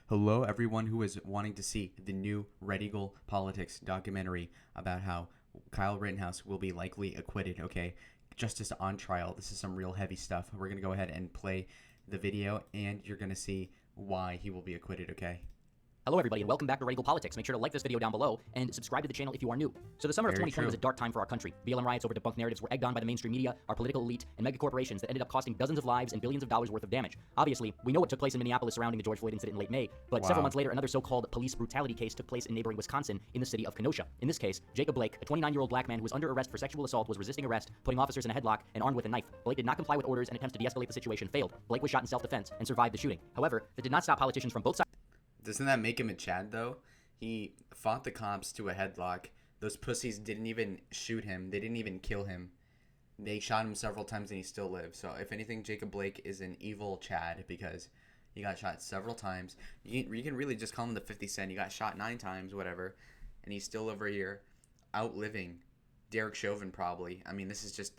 Hello, everyone who is wanting to see the new Red Eagle Politics documentary about how Kyle Rittenhouse will be likely acquitted, okay? Justice on trial. This is some real heavy stuff. We're going to go ahead and play the video, and you're going to see why he will be acquitted, okay? Hello everybody and welcome back to Red Eagle Politics. Make sure to like this video down below and subscribe to the channel if you are new. So the summer of 2020 was a dark time for our country. BLM riots over debunked narratives were egged on by the mainstream media, our political elite, and mega corporations that ended up costing dozens of lives and billions of dollars worth of damage. Obviously, we know what took place in Minneapolis surrounding the George Floyd incident in late May, but several months later, another so-called police brutality case took place in neighboring Wisconsin in the city of Kenosha. In this case, Jacob Blake, a 29-year-old black man who was under arrest for sexual assault, was resisting arrest, putting officers in a headlock, and armed with a knife. Blake did not comply with orders, and attempts to de-escalate the situation failed. Blake was shot in self-defense and survived the shooting. However, that did not stop politicians from both sides. Doesn't that make him a Chad, though? He fought the cops to a headlock. Those pussies didn't even shoot him. They didn't even kill him. They shot him several times and he still lived. So if anything, Jacob Blake is an evil Chad because he got shot several times. You can really just call him the 50 Cent. He got shot 9 times, whatever, and he's still over here outliving Derek Chauvin probably. I mean, this is just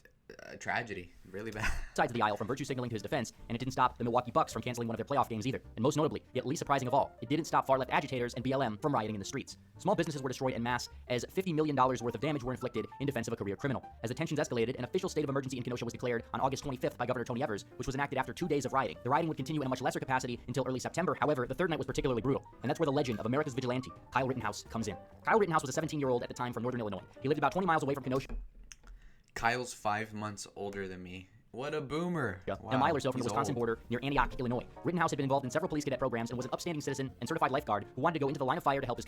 a tragedy. Really bad. Sides of the aisle from virtue signaling to his defense, and it didn't stop the Milwaukee Bucks from canceling one of their playoff games either. And most notably, yet least surprising of all, it didn't stop far-left agitators and BLM from rioting in the streets. Small businesses were destroyed en masse as $50 million worth of damage were inflicted in defense of a career criminal. As the tensions escalated, an official state of emergency in Kenosha was declared on August 25th by Governor Tony Evers, which was enacted after 2 days of rioting. The rioting would continue in a much lesser capacity until early September. However, the third night was particularly brutal, and that's where the legend of America's vigilante, Kyle Rittenhouse, comes in. Kyle Rittenhouse was a 17-year-old at the time from northern Illinois. He lived about 20 miles away from Kenosha. Kyle's 5 months older than me. What a boomer. Wow, a mile or so from the Wisconsin border near Antioch, Illinois. Rittenhouse had been involved in several police cadet programs and was an upstanding citizen and certified lifeguard who wanted to go into the line of fire to help his...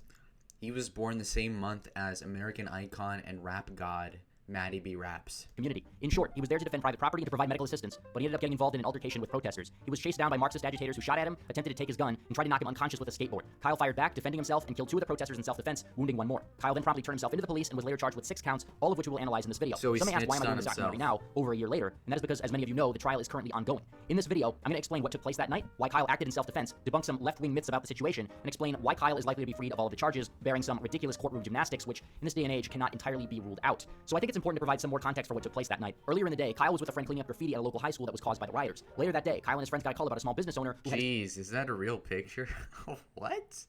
He was born the same month as American icon and rap god Maddie B. Raps. Community. In short, he was there to defend private property and to provide medical assistance, but he ended up getting involved in an altercation with protesters. He was chased down by Marxist agitators who shot at him, attempted to take his gun, and tried to knock him unconscious with a skateboard. Kyle fired back, defending himself, and killed 2 of the protesters in self-defense, wounding 1 more. Kyle then promptly turned himself into the police and was later charged with 6 counts, all of which we will analyze in this video. So some may ask, why am I doing this documentary now, over a year later? And that is because, as many of you know, the trial is currently ongoing. In this video, I'm going to explain what took place that night, why Kyle acted in self-defense, debunk some left-wing myths about the situation, and explain why Kyle is likely to be freed of all of the charges, bearing some ridiculous courtroom gymnastics, which in this day and age cannot entirely be ruled out. So I think it's important to provide some more context for what took place that night. Earlier in the day, Kyle was with a friend cleaning up graffiti at a local high school that was caused by the rioters. Later that day, Kyle and his friends got a call about a small business owner who Jeez, is that a real picture? What?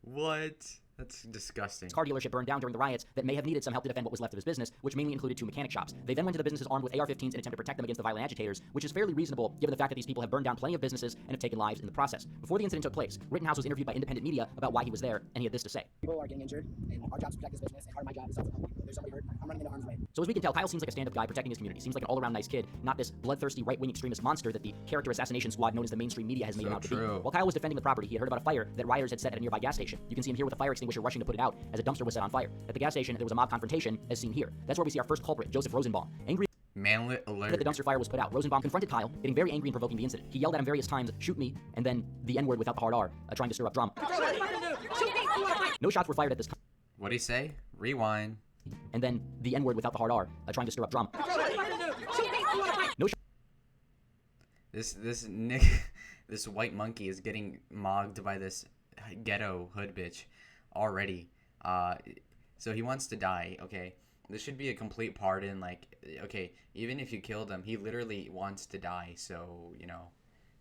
What? That's disgusting. His car dealership burned down during the riots that may have needed some help to defend what was left of his business, which mainly included 2 mechanic shops. They then went to the businesses armed with AR-15s in an attempt to protect them against the violent agitators, which is fairly reasonable given the fact that these people have burned down plenty of businesses and have taken lives in the process. Before the incident took place, Rittenhouse was interviewed by independent media about why he was there, and he had this to say. People are getting injured, and our job is to protect this business, and part of my job is to help people. If there's somebody hurt, I'm running into harm's way. So as we can tell, Kyle seems like a stand-up guy protecting his community. Seems like an all-around nice kid, not this bloodthirsty right-wing extremist monster that the character assassination squad known as the mainstream media has made him out to be. While Kyle was defending the property, he had heard about a fire that rioters had set at a nearby gas station. You can see him here with a fire extinguisher rushing to put it out as a dumpster was set on fire. At the gas station, there was a mob confrontation, as seen here. That's where we see our first culprit, Joseph Rosenbaum. Angry Manlet alert. that the dumpster fire was put out. Rosenbaum confronted Kyle, getting very angry and provoking the incident. He yelled at him various times, "Shoot me," and then the N-word without the hard R, trying to stir up drama. No shots were fired at this time. What'd he say? Rewind. And then the N-word without the hard R, trying to stir up drama. No This white monkey is getting mogged by this ghetto hood bitch already. So he wants to die, okay? This should be a complete pardon, like, okay, even if you killed him, he literally wants to die, so, you know,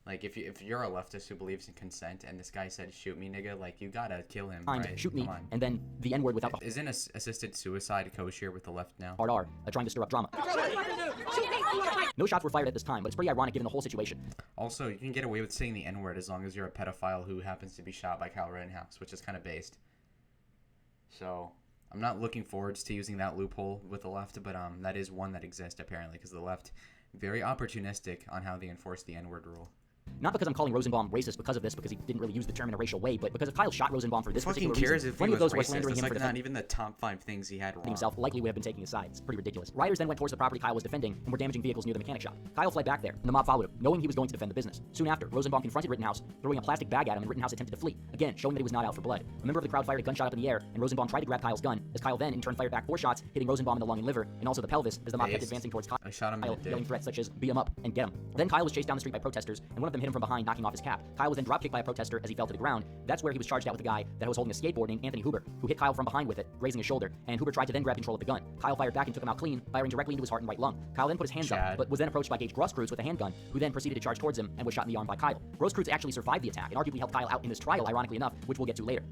like, if you're a leftist who believes in consent, and this guy said, shoot me, nigga, like, you gotta kill him, right? Shoot me, and then the N-word without the... Isn't assisted suicide kosher with the left now? Hard R, trying to stir up drama. No shots were fired at this time, but it's pretty ironic given the whole situation. Also, you can get away with saying the N-word as long as you're a pedophile who happens to be shot by Kyle Rittenhouse, which is kind of based. So, I'm not looking forward to using that loophole with the left, but that is one that exists apparently, because the left, very opportunistic on how they enforce the N-word rule. Not because I'm calling Rosenbaum racist because of this, because he didn't really use the term in a racial way, but because if Kyle shot Rosenbaum for this particular reason, plenty of those who are slandering him for not even the top 5 things he had wrong. Himself likely would have been taking his side. It's pretty ridiculous. Rioters then went towards the property Kyle was defending and were damaging vehicles near the mechanic shop. Kyle fled back there, and the mob followed him, knowing he was going to defend the business. Soon after, Rosenbaum confronted Rittenhouse, throwing a plastic bag at him, and Rittenhouse attempted to flee, again showing that he was not out for blood. A member of the crowd fired a gunshot up in the air, and Rosenbaum tried to grab Kyle's gun, as Kyle then in turn fired back 4 shots, hitting Rosenbaum in the lung and liver, and also the pelvis, as the mob kept advancing towards Kyle, I shot him yelling threats such as "beat him up" and "get him." Then Kyle was chased down the street by protesters, and one of them them hit him from behind, knocking off his cap. Kyle was then drop kicked by a protester as he fell to the ground. That's where he was charged out with a guy that was holding a skateboard named Anthony Huber, who hit Kyle from behind with it, grazing his shoulder, and Huber tried to then grab control of the gun. Kyle fired back and took him out clean, firing directly into his heart and right lung. Kyle then put his hands up, but was then approached by Gage Grosskreutz with a handgun, who then proceeded to charge towards him and was shot in the arm by Kyle. Grosskreutz actually survived the attack and arguably helped Kyle out in this trial, ironically enough, which we'll get to later.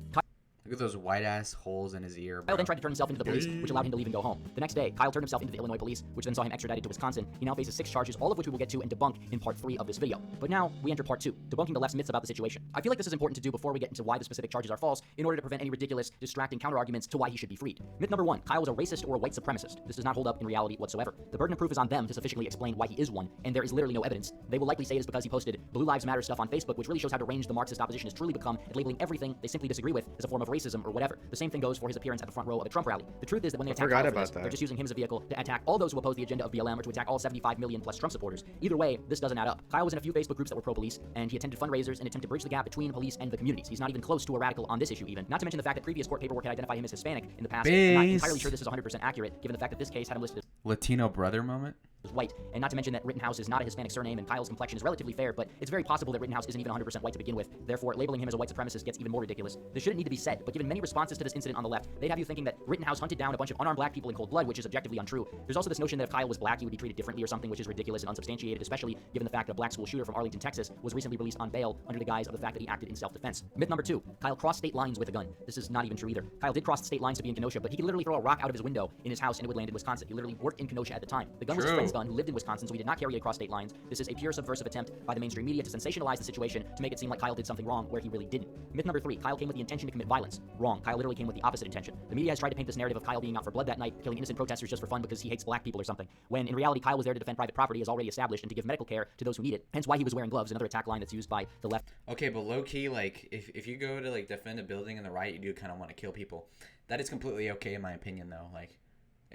Look at those white ass holes in his ear, bro. Kyle then tried to turn himself into the police, which allowed him to leave and go home. The next day, Kyle turned himself into the Illinois police, which then saw him extradited to Wisconsin. He now faces 6 charges, all of which we will get to and debunk in part 3 of this video. But now, we enter part 2, debunking the left's myths about the situation. I feel like this is important to do before we get into why the specific charges are false, in order to prevent any ridiculous, distracting counter-arguments to why he should be freed. Myth number 1, Kyle was a racist or a white supremacist. This does not hold up in reality whatsoever. The burden of proof is on them to sufficiently explain why he is one, and there is literally no evidence. They will likely say it is because he posted Blue Lives Matter stuff on Facebook, which really shows how deranged the Marxist opposition has truly become at labeling everything they simply disagree with as a form of racism or whatever. The same thing goes for his appearance at the front row of a Trump rally. The truth is that when they attack Kyle for this, they're just using him as a vehicle to attack all those who oppose the agenda of BLM or to attack all 75 million plus Trump supporters. Either way, this doesn't add up. Kyle was in a few Facebook groups that were pro-police, and he attended fundraisers and attempted to bridge the gap between police and the communities. He's not even close to a radical on this issue even. Not to mention the fact that previous court paperwork had identified him as Hispanic in the past. I'm not entirely sure this is 100% accurate, given the fact that this case had him listed as Latino brother moment? white, and not to mention that Rittenhouse is not a Hispanic surname and Kyle's complexion is relatively fair, but it's very possible that Rittenhouse isn't even 100% white to begin with. Therefore, labeling him as a white supremacist gets even more ridiculous. This shouldn't need to be said, but given many responses to this incident on the left, they'd have you thinking that Rittenhouse hunted down a bunch of unarmed black people in cold blood, which is objectively untrue. There's also this notion that if Kyle was black, he would be treated differently or something, which is ridiculous and unsubstantiated, especially given the fact that a black school shooter from Arlington, Texas was recently released on bail under the guise of the fact that he acted in self-defense. Myth number 2, Kyle crossed state lines with a gun. This is not even true either. Kyle did cross the state lines to be in Kenosha, but he could literally throw a rock out of his window in his house and it would land in Wisconsin. He literally worked in Kenosha at the time. The gun was his friend's gun who lived in Wisconsin, so he did not carry it across state lines. This is a pure subversive attempt by the mainstream media to sensationalize the situation to make it seem like Kyle did something wrong where he really didn't. Myth number 3, Kyle came with the intention to commit violence. Wrong. Kyle literally came with the opposite intention. The media has tried to paint this narrative of Kyle being out for blood that night, killing innocent protesters just for fun because he hates black people or something, when in reality Kyle was there to defend private property as already established and to give medical care to those who need it. Hence why he was wearing gloves, another attack line that's used by the left. Okay, but low-key, like, if you go to, like, defend a building in the right, you do kind of want to kill people. That is completely okay in my opinion, though. Like,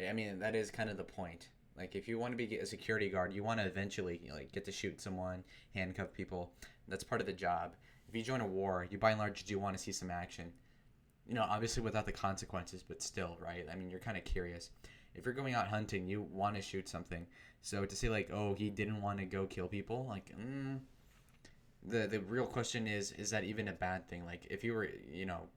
I mean, that is kind of the point. Like, if you want to be a security guard, you want to eventually, like, get to shoot someone, handcuff people. That's part of the job. If you join a war, you by and large do want to see some action. You know, obviously without the consequences, but still, right? I mean, you're kind of curious. If you're going out hunting, you want to shoot something. So to say, like, oh, he didn't want to go kill people, like, the real question is that even a bad thing? Like, if you were, you know,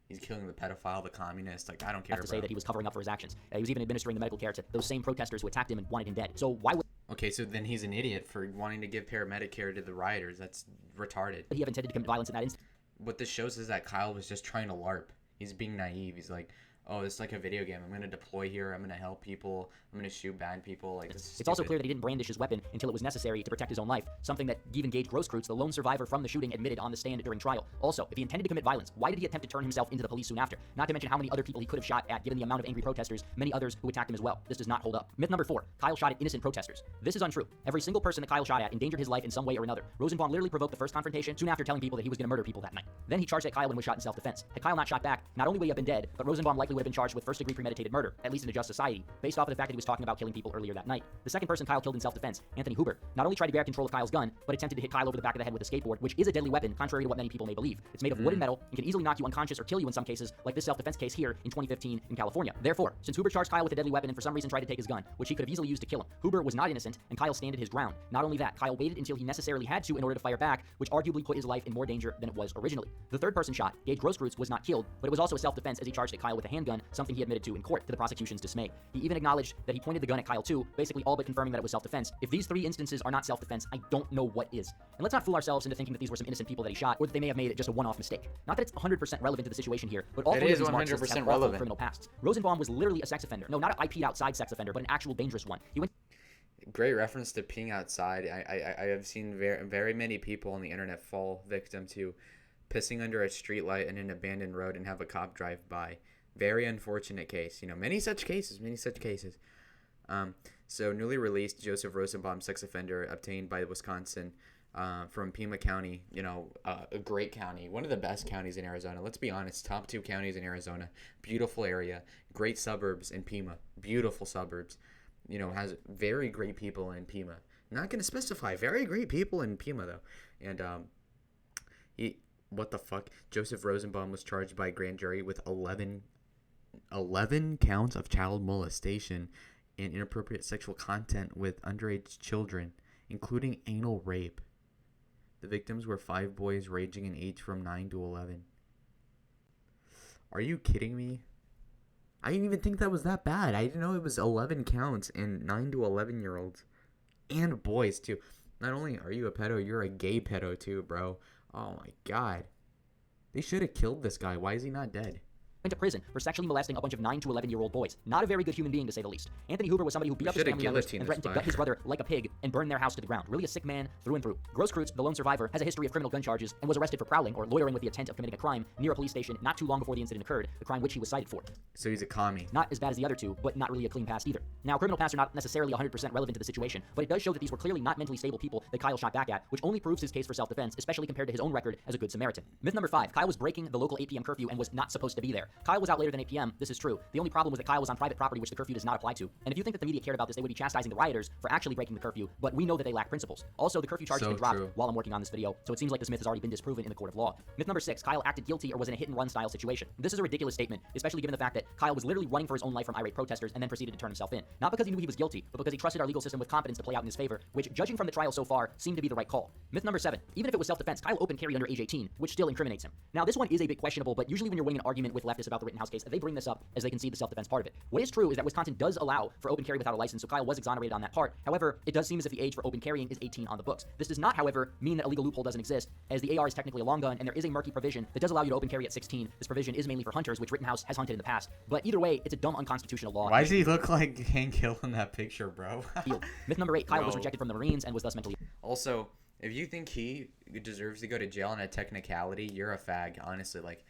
he's killing the pedophile, the communist. Like, I don't care, to say that he was covering up for his actions. He was even administering the medical care to those same protesters who attacked him and wanted him dead. So why would... Okay, so then he's an idiot for wanting to give paramedic care to the rioters. That's retarded. he have intended to commit violence in that instance? What this shows is that Kyle was just trying to LARP. He's being naive. He's like, oh, it's like a video game. I'm going to deploy here. I'm going to help people. I'm going to shoot bad people. Like, this is It's also clear that he didn't brandish his weapon until it was necessary to protect his own life, something that even Gage Grosskreutz, the lone survivor from the shooting, admitted on the stand during trial. Also, if he intended to commit violence, why did he attempt to turn himself into the police soon after? Not to mention how many other people he could have shot at, given the amount of angry protesters, many others who attacked him as well. This does not hold up. Myth number 4, Kyle shot at innocent protesters. This is untrue. Every single person that Kyle shot at endangered his life in some way or another. Rosenbaum literally provoked the first confrontation soon after telling people that he was going to murder people that night. Then he charged at Kyle and was shot in self-defense. Had Kyle not shot back, not only would he have been dead, but Rosenbaum likely would have been charged with first-degree premeditated murder, at least in a just society, based off of the fact that he was talking about killing people earlier that night. The second person Kyle killed in self-defense, Anthony Huber, not only tried to grab control of Kyle's gun, but attempted to hit Kyle over the back of the head with a skateboard, which is a deadly weapon, contrary to what many people may believe. It's made of wood and metal and can easily knock you unconscious or kill you in some cases, like this self-defense case here in 2015 in California. Therefore, since Huber charged Kyle with a deadly weapon and for some reason tried to take his gun, which he could have easily used to kill him, Huber was not innocent, and Kyle standed his ground. Not only that, Kyle waited until he necessarily had to in order to fire back, which arguably put his life in more danger than it was originally. The third person shot, Gage Grosskreutz, was not killed, but it was also a self-defense as he charged at Kyle with a handgun, something he admitted to in court, to the prosecution's dismay. He even acknowledged that he pointed the gun at Kyle too, basically all but confirming that it was self-defense. If these 3 instances are not self-defense, I don't know what is. And let's not fool ourselves into thinking that these were some innocent people that he shot, or that they may have made just a one-off mistake. Not that it's 100% relevant to the situation here, but all 3 of these Marxists have awful criminal pasts. Rosenbaum was literally a sex offender. No, not an IP'd outside sex offender, but an actual dangerous one. He went... Great reference to peeing outside. I have seen very many people on the internet fall victim to pissing under a streetlight in an abandoned road and have a cop drive by. Very unfortunate case. You know, many such cases. So newly released Joseph Rosenbaum, sex offender, obtained by Wisconsin from Pima County. You know, a great county, one of the best counties in Arizona. Let's be honest, top 2 counties in Arizona. Beautiful area, great suburbs in Pima, beautiful suburbs. You know, has very great people in Pima. Not going to specify, very great people in Pima though. And what the fuck? Joseph Rosenbaum was charged by a grand jury with 11 counts of child molestation and inappropriate sexual content with underage children, including anal rape. The victims were 5 boys ranging in age from 9 to 11. Are you kidding me? I didn't even think that was that bad. I didn't know it was 11 counts and 9 to 11-year-olds. And boys, too. Not only are you a pedo, you're a gay pedo, too, bro. Oh, my God. They should have killed this guy. Why is he not dead? Went to prison for sexually molesting a bunch of 9 to 11-year-old boys. Not a very good human being, to say the least. Anthony Hoover was somebody who beat up his family members and threatened to gut his brother like a pig and burn their house to the ground. Really a sick man through and through. Grosskreutz, the lone survivor, has a history of criminal gun charges and was arrested for prowling or loitering with the intent of committing a crime near a police station not too long before the incident occurred, the crime which he was cited for. So he's a commie. Not as bad as the other two, but not really a clean past either. Now, criminal pasts are not necessarily 100% relevant to the situation, but it does show that these were clearly not mentally stable people that Kyle shot back at, which only proves his case for self-defense, especially compared to his own record as a good Samaritan. Myth number 5, Kyle was breaking the local 8 p.m. curfew and was not supposed to be there. Kyle was out later than 8 p.m., this is true. The only problem was that Kyle was on private property, which the curfew does not apply to. And if you think that the media cared about this, they would be chastising the rioters for actually breaking the curfew, but we know that they lack principles. Also, the curfew charge has been dropped while I'm working on this video, so it seems like this myth has already been disproven in the court of law. Myth number 6, Kyle acted guilty or was in a hit-and-run style situation. This is a ridiculous statement, especially given the fact that Kyle was literally running for his own life from irate protesters and then proceeded to turn himself in. Not because he knew he was guilty, but because he trusted our legal system with confidence to play out in his favor, which, judging from the trial so far, seemed to be the right call. Myth number 7, even if it was self-defense, Kyle open carried under age 18, which still incriminates him. Now, this one is a bit questionable, but usually when you're winning an argument with leftists about the Rittenhouse case, they bring this up as they concede the self-defense part of it. What is true is that Wisconsin does allow for open carry without a license, so Kyle was exonerated on that part. However, it does seem as if the age for open carrying is 18 on the books. This does not, however, mean that a legal loophole doesn't exist, as the AR is technically a long gun, and there is a murky provision that does allow you to open carry at 16. This provision is mainly for hunters, which Rittenhouse has hunted in the past. But either way, it's a dumb, unconstitutional law. Why does he look like Hank Hill in that picture, bro? Myth number 8, Kyle was rejected from the Marines and was thus mentally... Also, if you think he deserves to go to jail on a technicality, you're a fag, honestly. Like,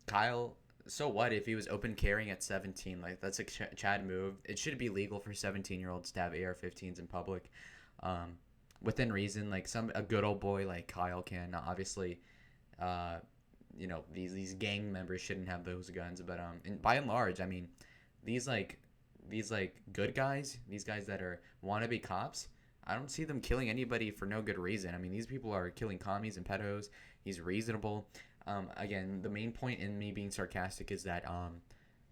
Kyle... So what if he was open carrying at 17? Like, that's a Chad move. It should be legal for 17-year-olds to have AR-15s in public, within reason. Like a good old boy like Kyle can. Obviously, these gang members shouldn't have those guns. But by and large, I mean, these good guys, these guys that are wannabe cops, I don't see them killing anybody for no good reason. I mean, these people are killing commies and pedos. He's reasonable. Again, the main point in me being sarcastic is that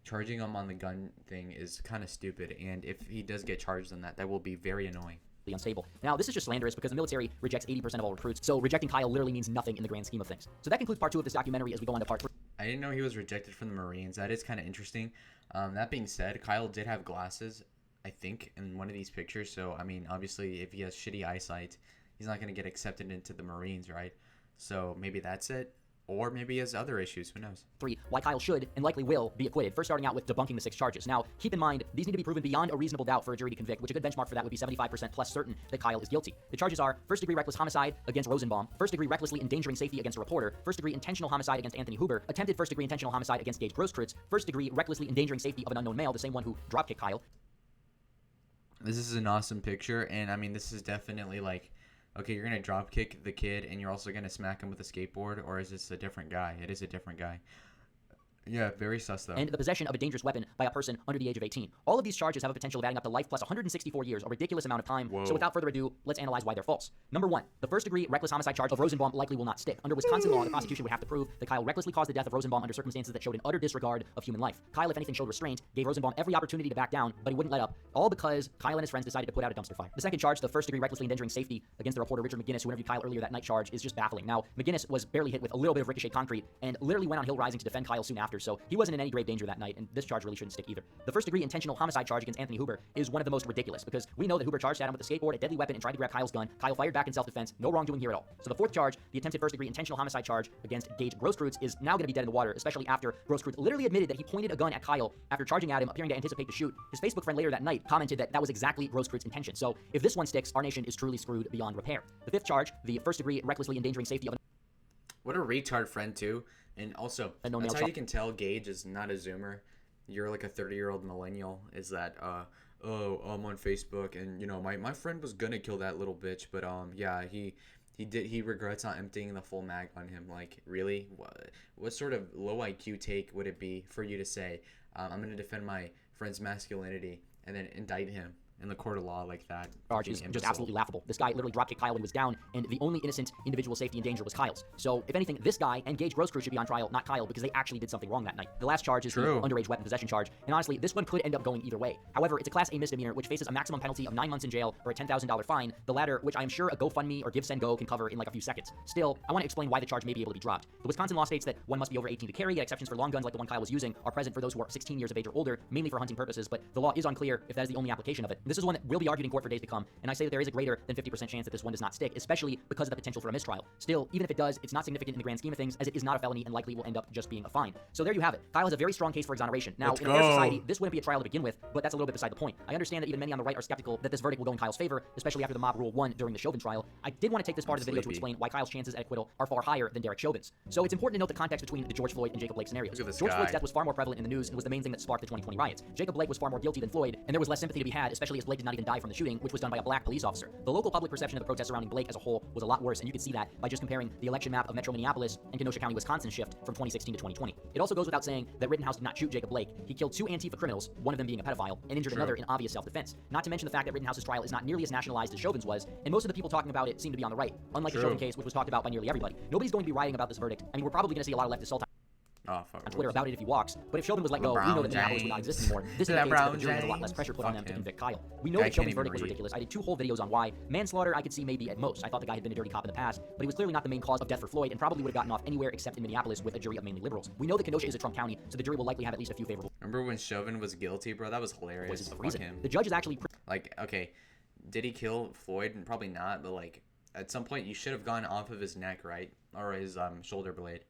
charging him on the gun thing is kind of stupid, and if he does get charged on that, that will be very annoying. Unstable. Now, this is just slanderous because the military rejects 80% of all recruits, so rejecting Kyle literally means nothing in the grand scheme of things. So that concludes part 2 of this documentary as we go on to part 3. I didn't know he was rejected from the Marines. That is kind of interesting. That being said, Kyle did have glasses, I think, in one of these pictures, so, I mean, obviously, if he has shitty eyesight, he's not going to get accepted into the Marines, right? So maybe that's it. Or maybe he has other issues. Who knows? 3. Why Kyle should and likely will be acquitted. First, starting out with debunking the 6 charges. Now, keep in mind, these need to be proven beyond a reasonable doubt for a jury to convict, which a good benchmark for that would be 75% plus certain that Kyle is guilty. The charges are first-degree reckless homicide against Rosenbaum, first-degree recklessly endangering safety against a reporter, first-degree intentional homicide against Anthony Hoover, attempted first-degree intentional homicide against Gage Grosskreutz, first-degree recklessly endangering safety of an unknown male, the same one who dropkicked Kyle. This is an awesome picture, and I mean, this is definitely like, okay, you're going to drop kick the kid and you're also going to smack him with a skateboard, or is this a different guy? It is a different guy. Yeah, very sus though. And the possession of a dangerous weapon by a person under the age of 18. All of these charges have a potential of adding up to life plus 164 years, a ridiculous amount of time. Whoa. So without further ado, let's analyze why they're false. Number 1, the first-degree reckless homicide charge of Rosenbaum likely will not stick. Under Wisconsin law, the prosecution would have to prove that Kyle recklessly caused the death of Rosenbaum under circumstances that showed an utter disregard of human life. Kyle, if anything, showed restraint, gave Rosenbaum every opportunity to back down, but he wouldn't let up, all because Kyle and his friends decided to put out a dumpster fire. The second charge, the first-degree recklessly endangering safety against the reporter Richard McGinnis, who interviewed Kyle earlier that night charge, is just baffling. Now, McGinnis was barely hit with a little bit of ricochet concrete and literally went on hill rising to defend Kyle soon after, so he wasn't in any grave danger that night, and this charge really shouldn't stick either. The first-degree intentional homicide charge against Anthony Hoover is one of the most ridiculous, because we know that Hoover charged at him with a skateboard, a deadly weapon, and tried to grab Kyle's gun. Kyle fired back in self-defense. No wrongdoing here at all. So the fourth charge, the attempted first-degree intentional homicide charge against Gage Grosskreutz, is now going to be dead in the water, especially after Grosskreutz literally admitted that he pointed a gun at Kyle after charging at him, appearing to anticipate the shoot. His Facebook friend later that night commented that that was exactly Grosskreutz' intention. So if this one sticks, our nation is truly screwed beyond repair. The fifth charge, the first-degree recklessly endangering safety of What a retard friend, too. And also, that's how you can tell Gage is not a Zoomer. You're like a 30-year-old millennial, is that, oh, I'm on Facebook, and, you know, my friend was gonna kill that little bitch, but, yeah, he regrets not emptying the full mag on him. Like, really? What sort of low IQ take would it be for you to say, I'm gonna defend my friend's masculinity, and then indict him? in the court of law like that. Charge is just absolutely laughable. This guy literally dropkicked Kyle when he was down, and the only innocent individual safety in danger was Kyle's. So, if anything, this guy and Gage Grosskreutz should be on trial, not Kyle, because they actually did something wrong that night. The last charge is the underage weapon possession charge, and honestly, this one could end up going either way. However, it's a Class A misdemeanor, which faces a maximum penalty of 9 months in jail or a $10,000 fine, the latter, which I'm sure a GoFundMe or GiveSendGo can cover in like a few seconds. Still, I want to explain why the charge may be able to be dropped. The Wisconsin law states that one must be over 18 to carry, yet exceptions for long guns like the one Kyle was using are present for those who are 16 years of age or older, mainly for hunting purposes, but the law is unclear if that is the only application of it. This is one that will be argued in court for days to come, and I say that there is a greater than 50% chance that this one does not stick, especially because of the potential for a mistrial. Still, even if it does, it's not significant in the grand scheme of things, as it is not a felony and likely will end up just being a fine. So there you have it. Kyle has a very strong case for exoneration. Now, in a fair society, this wouldn't be a trial to begin with, but that's a little bit beside the point. I understand that even many on the right are skeptical that this verdict will go in Kyle's favor, especially after the mob rule won during the Chauvin trial. I did want to take this part of the video to explain why Kyle's chances at acquittal are far higher than Derek Chauvin's. So it's important to note the context between the George Floyd and Jacob Blake scenarios. George Floyd's death was far more prevalent in the news and was the main thing that sparked the 2020 riots. Jacob Blake was far more guilty than Floyd, and there was less sympathy to be had, especially as Blake did not even die from the shooting, which was done by a black police officer. The local public perception of the protests surrounding Blake as a whole was a lot worse, and you can see that by just comparing the election map of Metro Minneapolis and Kenosha County, Wisconsin shift from 2016 to 2020. It also goes without saying that Rittenhouse did not shoot Jacob Blake. He killed 2 Antifa criminals, one of them being a pedophile, and injured another in obvious self-defense. Not to mention the fact that Rittenhouse's trial is not nearly as nationalized as Chauvin's was, and most of the people talking about it seem to be on the right, unlike the Chauvin case, which was talked about by nearly everybody. Nobody's going to be writing about this verdict. I mean, we're probably going to see a lot of leftist salt on Twitter about it if he walks, but if Chauvin was let go, we know that Minneapolis would not exist anymore. This indicates that the jury has a lot less pressure put on them to convict Kyle. We know that Chauvin's verdict was ridiculous. I did 2 whole videos on why. Manslaughter I could see maybe at most. I thought the guy had been a dirty cop in the past, but he was clearly not the main cause of death for Floyd and probably would have gotten off anywhere except in Minneapolis with a jury of mainly liberals. We know that Kenosha is a Trump county, so the jury will likely have at least a few favorable. Remember when Chauvin was guilty, bro? That was hilarious. Fuck him. The judge is actually like, okay, did he kill Floyd? Probably not, but like at some point you should have gone off of his neck, right? Or his shoulder blade.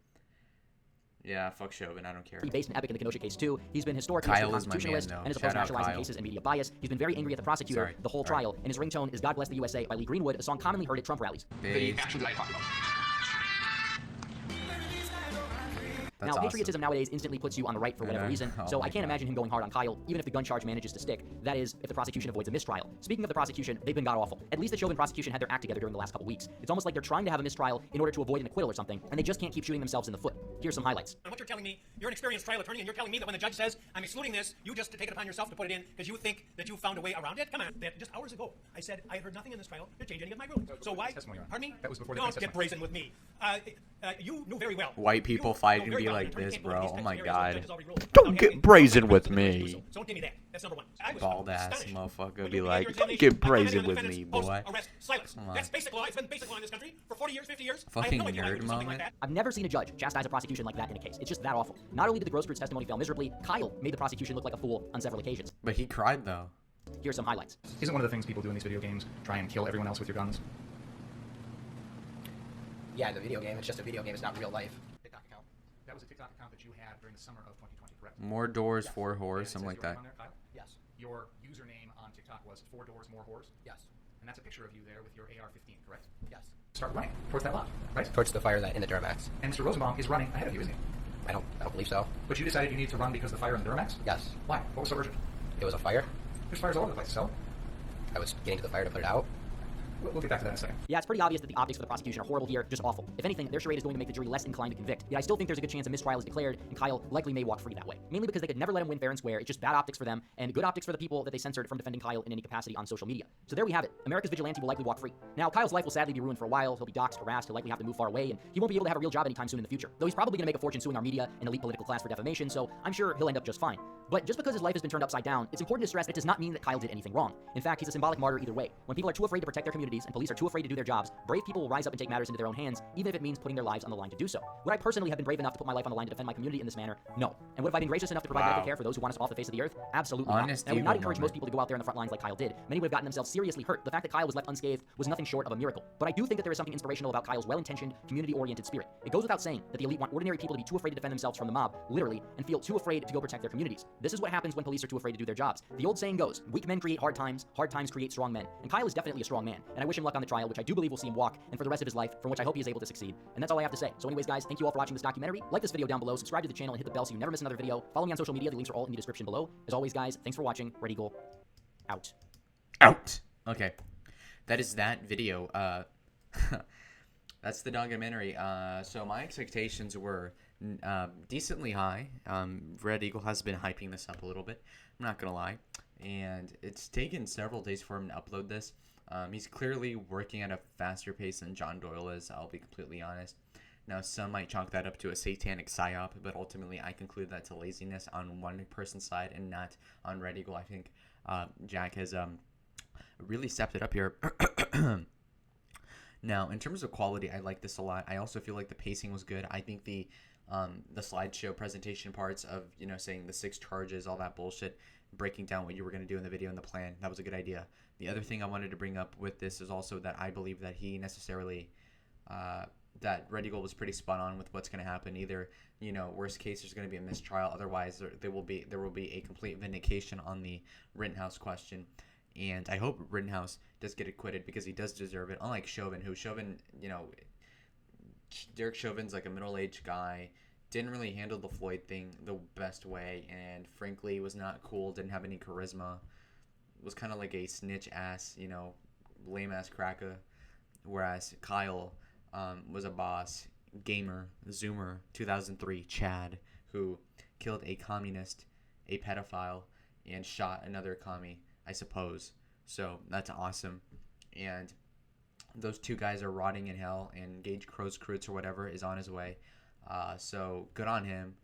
Yeah, fuck Chauvin, I don't care. He based an epic in the Kenosha case too. He's been historically a constitutionalist and is opposed to nationalizing cases and media bias. He's been very angry at the prosecutor the whole trial, and his ringtone is "God Bless the USA" by Lee Greenwood, a song commonly heard at Trump rallies. The actions that I talked about. Now, patriotism nowadays instantly puts you on the right for whatever reason, so I can't imagine him going hard on Kyle, even if the gun charge manages to stick. That is, if the prosecution avoids a mistrial. Speaking of the prosecution, they've been god-awful. At least the Chauvin prosecution had their act together during the last couple weeks. It's almost like they're trying to have a mistrial in order to avoid an acquittal or something, and they just can't keep shooting themselves in the foot. Here's some highlights. And what you're telling me, you're an experienced trial attorney, and you're telling me that when the judge says, I'm excluding this, you just take it upon yourself to put it in because you think that you found a way around it? Come on. That just hours ago, I said I had heard nothing in this trial to change any of my rulings. So why? Pardon me? That was before the Don't get brazen with me. You knew very well. White people fight and be like this, bro. Oh my god. Don't get brazen with me. So don't give me that. That's number one. Bald ass motherfucker be like, don't get brazen with me, boy. That's basic law. It's been basic law in this country for 40 years, 50 years. Fucking nerd moment. I've never seen a judge chastise a prosecution like that in a case. It's just that awful. Not only did the Grosskreutz testimony fail miserably, Kyle made the prosecution look like a fool on several occasions. But he cried though. Here's some highlights. Isn't one of the things people do in these video games try and kill everyone else with your guns? Yeah, the video game. It's just a video game. It's not real life. TikTok account. That was a TikTok account that you had during the summer of 2020, correct? More doors, 4 whores, something like that. Yes. Your username on TikTok was 4 doors, more whores? Yes. And that's a picture of you there with your AR-15, correct? Yes. Start running towards that lot, right? Towards the fire that in the Duramax. And Mr. Rosenbaum is running ahead of you, isn't he? I don't believe so. But you decided you needed to run because of the fire in the Duramax? Yes. Why? What was so urgent? It was a fire. There's fires all over the place, so? I was getting to the fire to put it out. We'll get back to that in a second. Yeah, it's pretty obvious that the optics for the prosecution are horrible here, just awful. If anything, their charade is going to make the jury less inclined to convict. Yet I still think there's a good chance a mistrial is declared, and Kyle likely may walk free that way. Mainly because they could never let him win fair and square. It's just bad optics for them, and good optics for the people that they censored from defending Kyle in any capacity on social media. So there we have it. America's vigilante will likely walk free. Now, Kyle's life will sadly be ruined for a while. He'll be doxxed, harassed, he'll likely have to move far away, and he won't be able to have a real job anytime soon in the future. Though he's probably going to make a fortune suing our media and elite political class for defamation, so I'm sure he'll end up just fine. But just because his life has been turned upside down, it's important to stress that it does not mean that Kyle did anything wrong. In fact, he's a symbolic martyr either way. When people are too afraid to protect their communities and police are too afraid to do their jobs, brave people will rise up and take matters into their own hands, even if it means putting their lives on the line to do so. Would I personally have been brave enough to put my life on the line to defend my community in this manner? No. And would have I been gracious enough to provide medical care for those who want us off the face of the earth? Absolutely not. And I would not encourage most people to go out there on the front lines like Kyle did. Many would have gotten themselves seriously hurt. The fact that Kyle was left unscathed was nothing short of a miracle. But I do think that there is something inspirational about Kyle's well-intentioned, community-oriented spirit. It goes without saying that the elite want ordinary people to be too afraid to defend themselves from the mob, literally, and feel too afraid to go protect their communities. This is what happens when police are too afraid to do their jobs. The old saying goes, weak men create hard times create strong men. And Kyle is definitely a strong man, and I wish him luck on the trial, which I do believe will see him walk, and for the rest of his life, from which I hope he is able to succeed. And that's all I have to say. So anyways, guys, thank you all for watching this documentary. Like this video down below, subscribe to the channel, and hit the bell so you never miss another video. Follow me on social media. The links are all in the description below. As always, guys, thanks for watching. Red Eagle, out. Out. Okay. That is that video. That's the documentary. So my expectations were decently high. Red Eagle has been hyping this up a little bit. I'm not gonna lie. and it's taken several days for him to upload this. He's clearly working at a faster pace than John Doyle is, I'll be completely honest. Now, some might chalk that up to a satanic psyop, but ultimately I conclude that to laziness on one person's side and not on Red Eagle. I think Jack has really stepped it up here. Now, in terms of quality, I like this a lot. I also feel like the pacing was good. I think the slideshow presentation parts of, saying the 6 charges, all that bullshit, breaking down what you were going to do in the video and the plan, that was a good idea. The other thing I wanted to bring up with this is also that I believe that he necessarily that Red Eagle was pretty spot on with what's going to happen. Either, worst case, there's going to be a mistrial. Otherwise, there will be a complete vindication on the Rittenhouse question. And I hope Rittenhouse does get acquitted because he does deserve it. Unlike Chauvin, Derek Chauvin's like a middle-aged guy, didn't really handle the Floyd thing the best way, and frankly was not cool, didn't have any charisma, was kind of like a snitch-ass, lame-ass cracker. Whereas Kyle was a boss, gamer, Zoomer, 2003, Chad, who killed a communist, a pedophile, and shot another commie, I suppose. So that's awesome. And those 2 guys are rotting in hell, and Gage Crow's-Cruz or whatever is on his way. So good on him.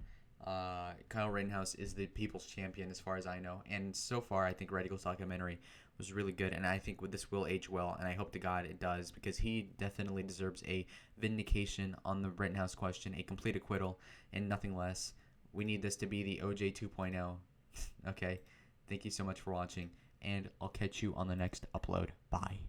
Kyle Rittenhouse is the people's champion as far as I know. And so far, I think Red Eagle's documentary was really good. And I think this will age well. And I hope to God it does, because he definitely deserves a vindication on the Rittenhouse question, a complete acquittal, and nothing less. We need this to be the OJ 2.0. Okay. Thank you so much for watching. And I'll catch you on the next upload. Bye.